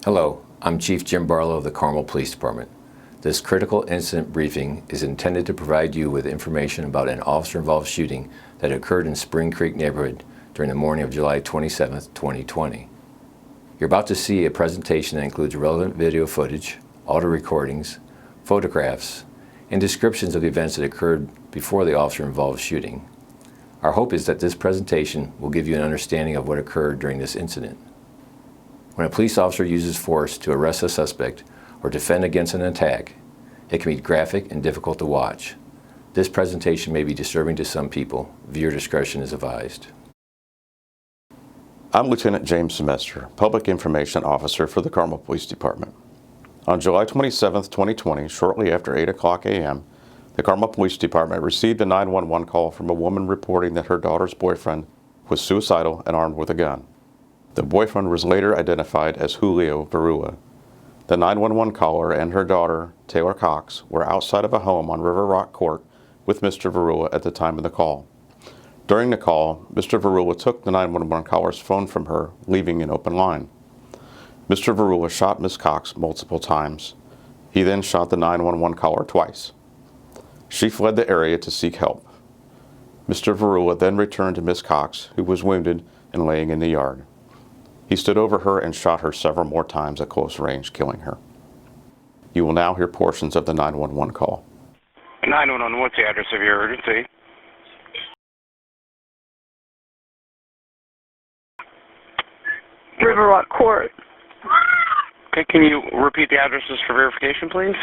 Hello, I'm Chief Jim Barlow of the Carmel Police Department. This critical incident briefing is intended to provide you with information about an officer-involved shooting that occurred in Spring Creek neighborhood during the morning of July 27, 2020. You're about to see a presentation that includes relevant video footage, audio recordings, photographs, and descriptions of the events that occurred before the officer-involved shooting. Our hope is that this presentation will give you an understanding of what occurred during this incident. When a police officer uses force to arrest a suspect or defend against an attack, it can be graphic and difficult to watch. This presentation may be disturbing to some people. Viewer discretion is advised. I'm Lieutenant James Semester, Public Information Officer for the Carmel Police Department. On July 27, 2020, shortly after 8 o'clock a.m., the Carmel Police Department received a 911 call from a woman reporting that her daughter's boyfriend was suicidal and armed with a gun. The boyfriend was later identified as Julio Varula. The 911 caller and her daughter, Taylor Cox, were outside of a home on River Rock Court with Mr. Varula at the time of the call. During the call, Mr. Varula took the 911 caller's phone from her, leaving an open line. Mr. Varula shot Ms. Cox multiple times. He then shot the 911 caller twice. She fled the area to seek help. Mr. Varula then returned to Ms. Cox, who was wounded and laying in the yard. He stood over her and shot her several more times at close range, killing her. You will now hear portions of the 911 call. 911, what's the address of your emergency? River Rock Court. Okay, can you repeat the addresses for verification, please?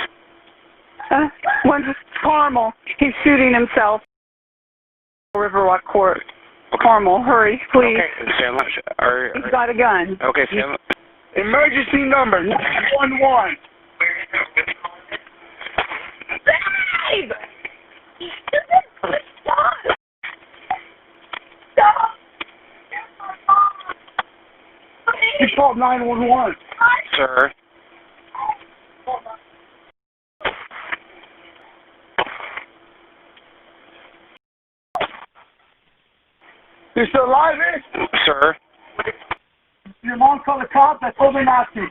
One's Carmel. He's shooting himself. River Rock Court. Carmel, hurry, please. Okay, stand He's got a gun. Okay, stand. Emergency number 911. Babe! You stupid! Stop! Stop! You called 911. Sir. You still alive, eh? Sir. Your mom called the cops. I told her not to.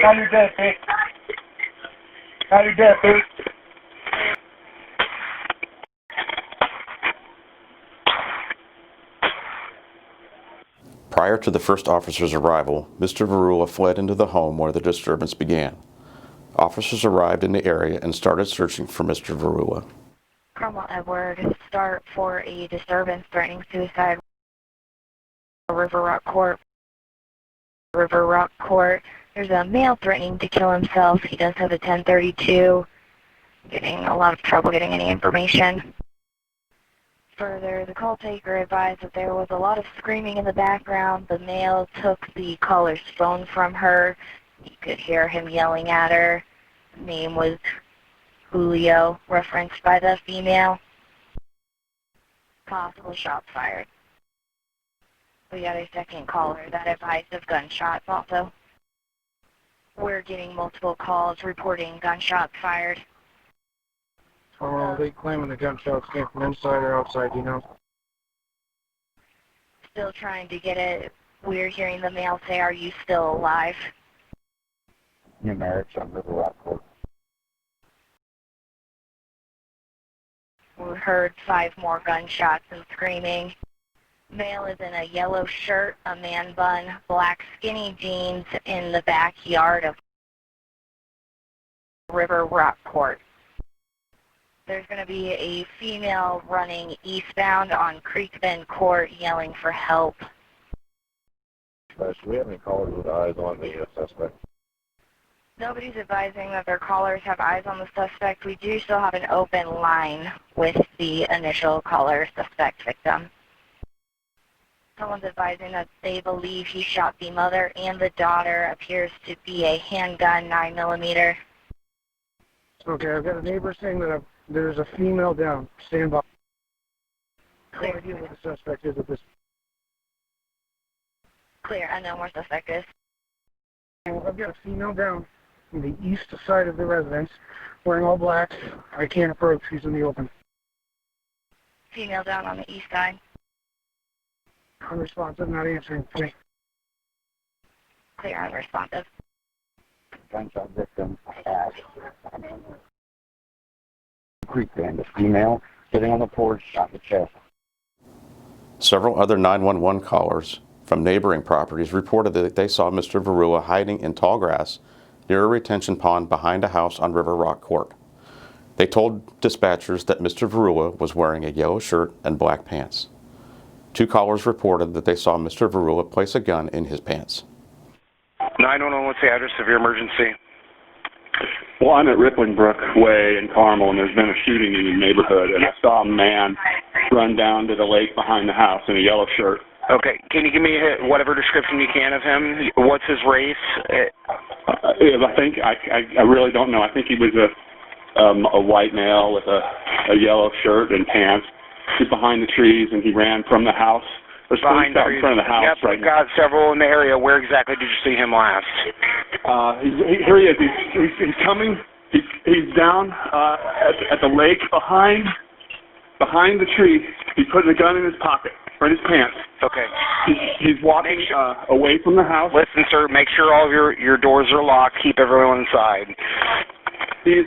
Now you're dead, babe. Now you're dead, babe. Prior to the first officer's arrival, Mr. Varula fled into the home where the disturbance began. Officers arrived in the area and started searching for Mr. Varula. Carmel Edward, start for a disturbance threatening suicide. River Rock Court. River Rock Court. There's a male threatening to kill himself. He does have a 1032. Getting a lot of trouble getting any information. Further, the call taker advised that there was a lot of screaming in the background. The male took the caller's phone from her. You could hear him yelling at her. His name was Julio, referenced by the female. Possible shots fired. We got a second caller that advised of gunshots also. We're getting multiple calls reporting gunshots fired. Oh, they claiming the gunshots came from inside or outside, you know? Still trying to get it. We're hearing the male say, "Are you still alive?" New marriage on River Rock Court. We heard 5 more gunshots and screaming. Male is in a yellow shirt, a man bun, black skinny jeans in the backyard of River Rock Court. There's going to be a female running eastbound on Creek Bend Court yelling for help. Do we have any callers with eyes on the suspect? Nobody's advising that their callers have eyes on the suspect. We do still have an open line with the initial caller suspect victim. Someone's advising that they believe he shot the mother and the daughter. Appears to be a handgun, 9mm. Okay, I've got a neighbor saying that there's a female down. Stand by. Clear. What the suspect is at this. Clear. Unknown where suspect is. I've got a female down on the east side of the residence, wearing all black. I can't approach. She's in the open. Female down on the east side. Unresponsive, not answering. Okay. clear and responsive. Gunshot victim, Ash. Creek band, a female, sitting on the porch, shot in the chest. Several other 911 callers from neighboring properties reported that they saw Mr. Varula hiding in tall grass near a retention pond behind a house on River Rock Court. They told dispatchers that Mr. Varula was wearing a yellow shirt and black pants. 2 callers reported that they saw Mr. Varula place a gun in his pants. 911, what's the address of your emergency? Well, I'm at Rippling Brook Way in Carmel, and there's been a shooting in the neighborhood, and I saw a man run down to the lake behind the house in a yellow shirt. Okay, can you give me whatever description you can of him? What's his race? I really don't know. I think he was a white male with a yellow shirt and pants. He's behind the trees, and he ran from the house. There's police out in front of the house right now. Yep, we've got several in the area. Where exactly did you see him last? Here he is. He's coming. He's down at the lake behind the tree. He put a gun in his pocket or in his pants. Okay. He's walking away from the house. Listen, sir, make sure all of your doors are locked. Keep everyone inside.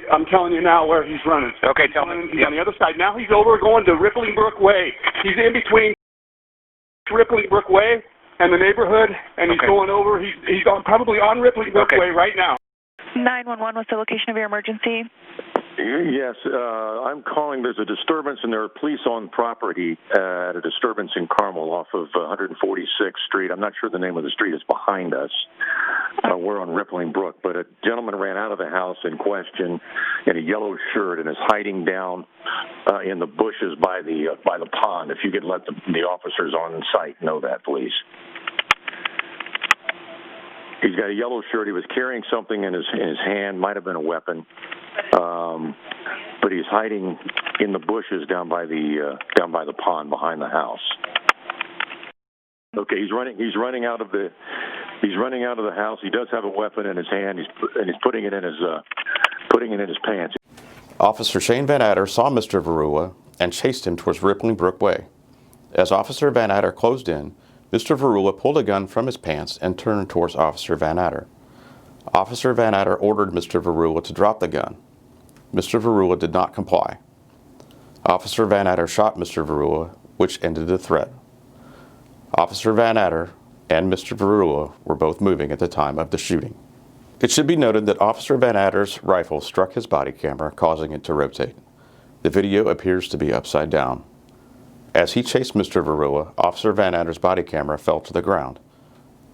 I'm telling you now where he's running. Okay, tell me. He's on the other side. Now he's over going to Rippling Brook Way. He's in between Rippling Brook Way and the neighborhood, and he's going over. He's probably on Rippling Brook Way right now. 911, what's the location of your emergency? Yes, I'm calling. There's a disturbance, and there are police on property at a disturbance in Carmel off of 146th Street. I'm not sure the name of the street is behind us. We're on Rippling Brook, but a gentleman ran out of the house in question in a yellow shirt and is hiding down in the bushes by the pond. If you could let the officers on site know that, please. He's got a yellow shirt. He was carrying something in his hand, might have been a weapon, but he's hiding in the bushes down by the pond behind the house. Okay, he's running out of the house. He does have a weapon in his hand. He's putting it in his pants. Officer Shane Van Adder saw Mr. Varula and chased him towards Rippling Brook Way. As Officer Van Adder closed in, Mr. Varula pulled a gun from his pants and turned towards Officer Van Adder. Officer Van Adder ordered Mr. Varula to drop the gun. Mr. Varula did not comply. Officer Van Adder shot Mr. Varula, which ended the threat. Officer Van Adder and Mr. Varula were both moving at the time of the shooting. It should be noted that Officer Van Adder's rifle struck his body camera, causing it to rotate. The video appears to be upside down. As he chased Mr. Varula, Officer Van Adder's body camera fell to the ground.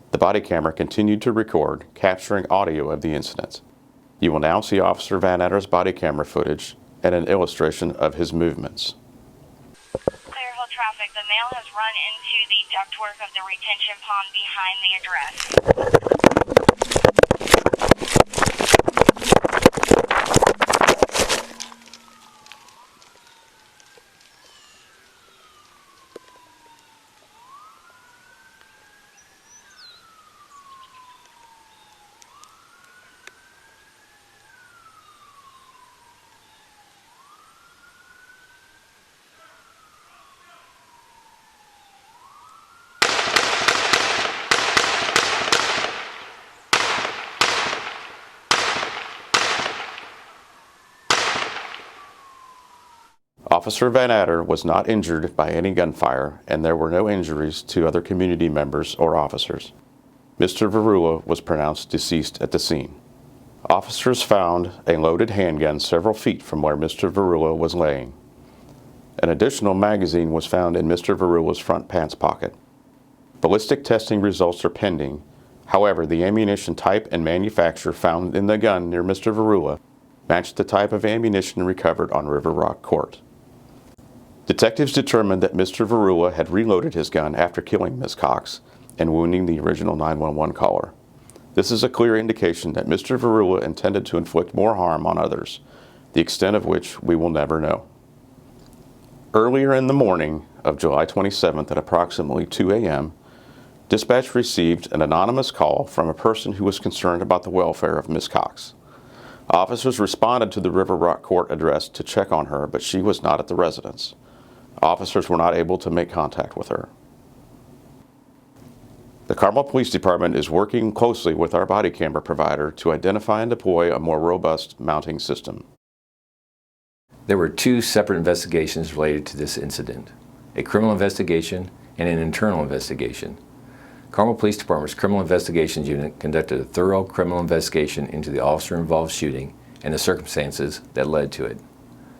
The body camera continued to record, capturing audio of the incident. You will now see Officer Van Adder's body camera footage and an illustration of his movements. Clearville traffic. The male has run into the ductwork of the retention pond behind the address. Officer Van Adder was not injured by any gunfire, and there were no injuries to other community members or officers. Mr. Varula was pronounced deceased at the scene. Officers found a loaded handgun several feet from where Mr. Varula was laying. An additional magazine was found in Mr. Varula's front pants pocket. Ballistic testing results are pending. However, the ammunition type and manufacturer found in the gun near Mr. Varula matched the type of ammunition recovered on River Rock Court. Detectives determined that Mr. Varula had reloaded his gun after killing Ms. Cox and wounding the original 911 caller. This is a clear indication that Mr. Varula intended to inflict more harm on others, the extent of which we will never know. Earlier in the morning of July 27th at approximately 2 a.m., dispatch received an anonymous call from a person who was concerned about the welfare of Ms. Cox. Officers responded to the River Rock Court address to check on her, but she was not at the residence. Officers were not able to make contact with her. The Carmel Police Department is working closely with our body camera provider to identify and deploy a more robust mounting system. There were two separate investigations related to this incident, a criminal investigation and an internal investigation. Carmel Police Department's Criminal Investigations Unit conducted a thorough criminal investigation into the officer-involved shooting and the circumstances that led to it.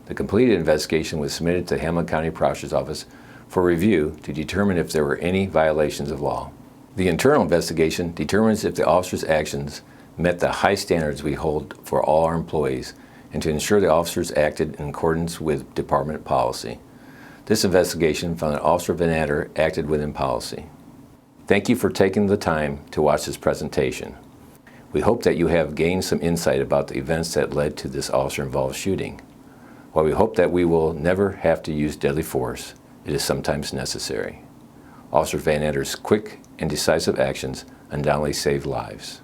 The completed investigation was submitted to Hamilton County Prosecutor's Office for review to determine if there were any violations of law. The internal investigation determines if the officer's actions met the high standards we hold for all our employees and to ensure the officers acted in accordance with department policy. This investigation found that Officer Van Adder acted within policy. Thank you for taking the time to watch this presentation. We hope that you have gained some insight about the events that led to this officer-involved shooting. While we hope that we will never have to use deadly force, it is sometimes necessary. Officer Van Adder's quick and decisive actions undoubtedly saved lives.